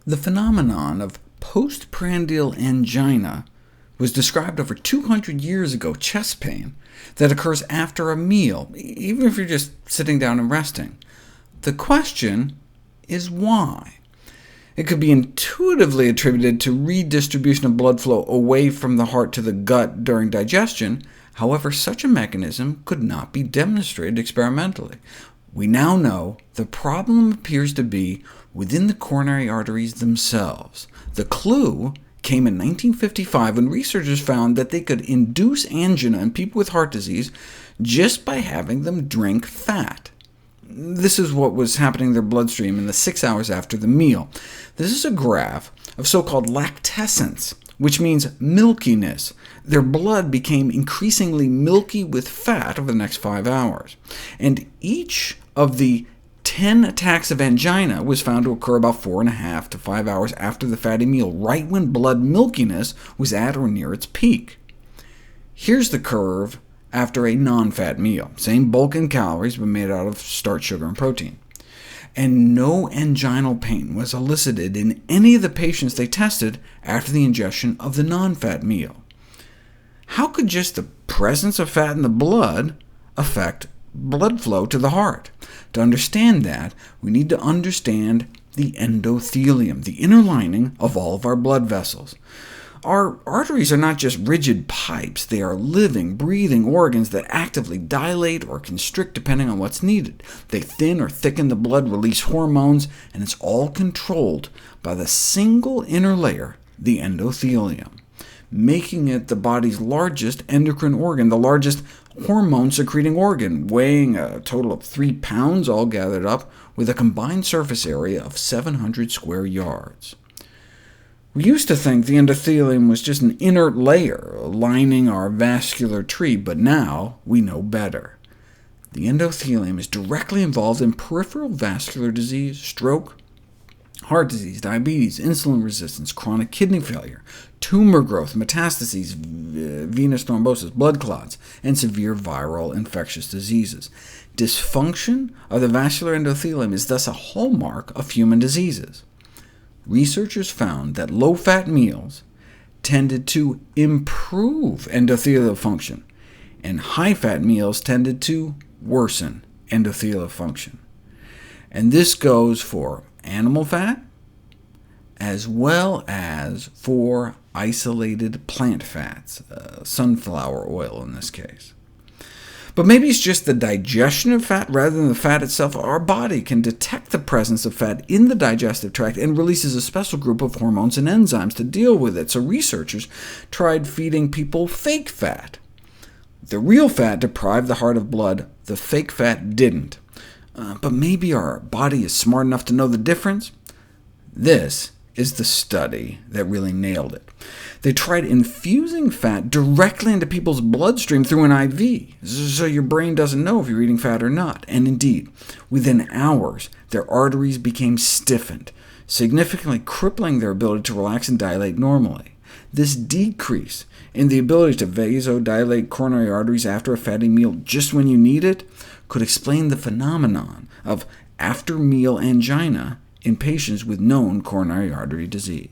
The phenomenon of postprandial angina was described over 200 years ago, chest pain, that occurs after a meal, even if you're just sitting down and resting. The question is why? It could be intuitively attributed to redistribution of blood flow away from the heart to the gut during digestion. However, such a mechanism could not be demonstrated experimentally. We now know the problem appears to be within the coronary arteries themselves. The clue came in 1955 when researchers found that they could induce angina in people with heart disease just by having them drink fat. This is what was happening in their bloodstream in the 6 hours after the meal. This is a graph of so-called lactescence, which means milkiness. Their blood became increasingly milky with fat over the next 5 hours, and each of the 10 attacks of angina was found to occur about 4.5 to 5 hours after the fatty meal, right when blood milkiness was at or near its peak. Here's the curve after a non-fat meal. Same bulk in calories, but made out of starch, sugar, and protein. And no anginal pain was elicited in any of the patients they tested after the ingestion of the non-fat meal. How could just the presence of fat in the blood affect blood flow to the heart? To understand that, we need to understand the endothelium, the inner lining of all of our blood vessels. Our arteries are not just rigid pipes, they are living, breathing organs that actively dilate or constrict depending on what's needed. They thin or thicken the blood, release hormones, and it's all controlled by the single inner layer, the endothelium, making it the body's largest endocrine organ, the largest hormone-secreting organ, weighing a total of 3 pounds all gathered up, with a combined surface area of 700 square yards. We used to think the endothelium was just an inert layer lining our vascular tree, but now we know better. The endothelium is directly involved in peripheral vascular disease, stroke, heart disease, diabetes, insulin resistance, chronic kidney failure, tumor growth, metastases, venous thrombosis, blood clots, and severe viral infectious diseases. Dysfunction of the vascular endothelium is thus a hallmark of human diseases. Researchers found that low-fat meals tended to improve endothelial function, and high-fat meals tended to worsen endothelial function. And this goes for animal fat, as well as for isolated plant fats, sunflower oil in this case. But maybe it's just the digestion of fat rather than the fat itself. Our body can detect the presence of fat in the digestive tract and releases a special group of hormones and enzymes to deal with it. So researchers tried feeding people fake fat. The real fat deprived the heart of blood, the fake fat didn't. But maybe our body is smart enough to know the difference? This is the study that really nailed it. They tried infusing fat directly into people's bloodstream through an IV, so your brain doesn't know if you're eating fat or not. And indeed, within hours, their arteries became stiffened, significantly crippling their ability to relax and dilate normally. This decrease in the ability to vasodilate coronary arteries after a fatty meal just when you need it could explain the phenomenon of after-meal angina in patients with known coronary artery disease.